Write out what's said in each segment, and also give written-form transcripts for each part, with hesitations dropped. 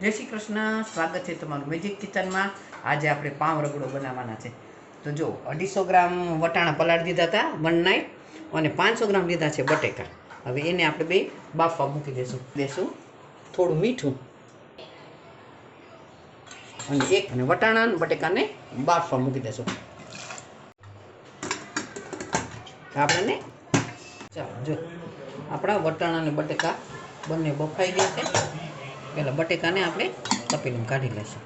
જય શ્રી કૃષ્ણ, સ્વાગત છે તમારું મેજિક કિચનમાં। આજે આપણે પાવ રગડો બનાવવાના છે। તો જો 250 ગ્રામ વટાણા પલાળી દીધા હતા વન નાઇટ, અને 500 ગ્રામ લીધા છે બટેકા। હવે એને આપણે બે બાફવા મૂકી દેશું થોડું મીઠું અને વટાણા અને બટેકાને બાફવા મૂકી દેશું। આપણે ચાલો જો આપણા વટાણા અને બટેકા બંને બફાઈ ગયા છે। પહેલાં બટેકાને આપણે તપેલીમાં કાઢી લઈશું।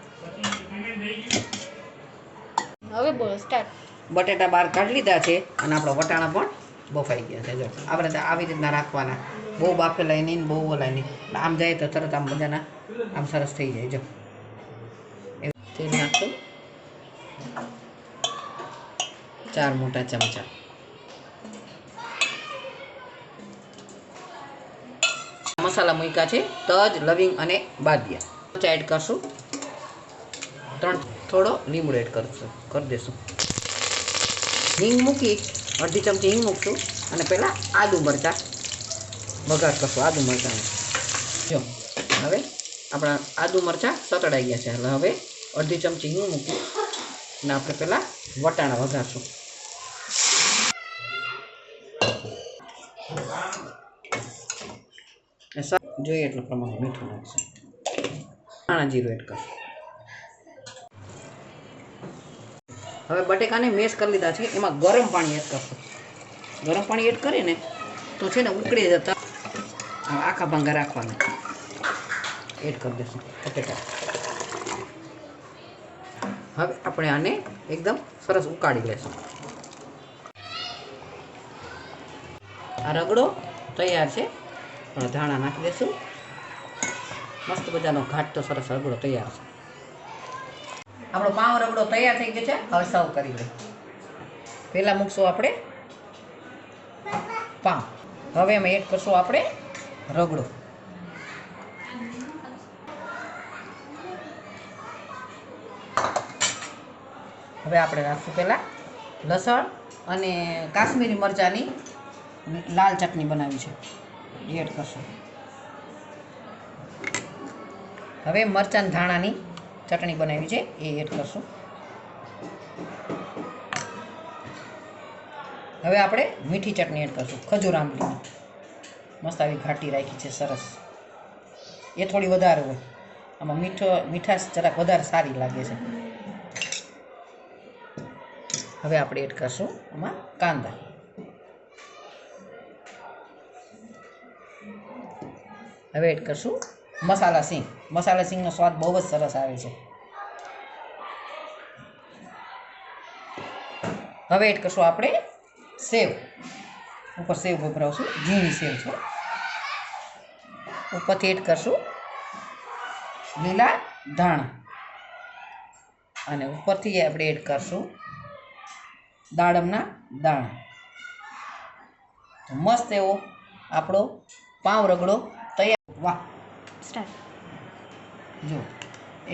હવે બોલો સ્ટાર્ટ। બટેટા બહાર કાઢી લીધા છે અને આપણા વટાણા પણ બફાઈ ગયા છે। જો આપણે આવી રીતના રાખવાના, બહુ બાફેલા નહીં બહુ ઓલા નહીં, આમ જાય તો તરત આમ બધાના આમ સરસ થઈ જાય। જો તેલ નાખશું 4 મોટા ચમચા। મસાલા મૂક્યા છે તજ, લવિંગ અને બાદિયા। એડ કરશું 3, થોડો લીમડો એડ કરી દેશું। હિંગ મૂકી, અડધી ચમચી હિંગ મૂકશું અને પહેલાં આદુ મરચાં વઘાર કરશું। આદુ મરચાં જો હવે આપણા આદુ મરચાં સતળાઈ ગયા છે, એટલે હવે અડધી ચમચી હિંગ મૂકી અને આપણે પહેલાં વટાણા વઘારશું। જોઈએ એટલું પ્રમાણે મીઠું નાખશું, ધાણા જીરું એડ કરશું। હવે બટેકાને મેશ કરી લીધા છે, એમાં ગરમ પાણી એડ કરશું। ગરમ પાણી એડ કરીને તો છે ને ઉકળી જતા આખા ભાંગા રાખવાના। એડ કરી દઈશું બટેકા। હવે આપણે આને એકદમ સરસ ઉકાળી લઈશું। આ રગડો તૈયાર છે, પણ ધાણા નાખી દઈશું। મસ્ત મજાનો ઘાટો સરસ રગડો તૈયાર છે। આપણો પાવ રગડો તૈયાર થઈ ગયો છે। હવે સર્વ કરી લઈએ। પહેલાં મૂકશું આપણે પાવ, હવે એમાં એડ કરશું આપણે રગડો। હવે આપણે રાખશું પહેલાં લસણ અને કાશ્મીરી મરચાંની લાલ ચટણી બનાવી છે, એ એડ કરશું। હવે મરચાં ધાણાની ચટણી બનાવી છે, એ એડ કરશું। હવે આપણે મીઠી ચટણી એડ કરશું, ખજૂર આંબલીની મસ્ત આવી ઘાટી રાખી છે સરસ, એ થોડી વધારે હોય, આમાં મીઠાશ જરાક વધારે સારી લાગે છે। હવે આપણે એડ કરશું આમાં કાંદા। હવે એડ કરશું મસાલા સિંગ। મસાલા સિંગનો સ્વાદ બહુ જ સરસ આવે છે। હવે એડ કરશું આપણે સેવ, ઉપર સેવ ભભરાવશું, ઝીણી સેવ છે। ઉપરથી એડ કરશું લીલા ધાણા અને ઉપરથી આપણે એડ કરશું દાડમના દાણા। તો મસ્ત એવો આપણો પાવ રગડો તૈયાર। વાહ, સ્ટાર્ટ। જો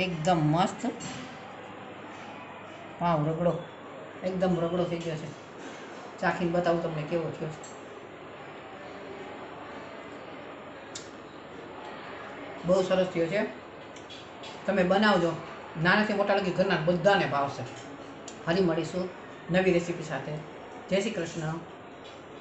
એકદમ મસ્ત પાવ રગડો, એકદમ રગડો થઈ ગયો છે। ચાખીને બતાવું તમને કેવો થયો છે। બહુ સરસ થયો છે, તમે બનાવજો। નાનાથી મોટા લગી ઘરના બધાને ભાવશે। ફરી મળીશું નવી રેસીપી સાથે। જય શ્રી કૃષ્ણ।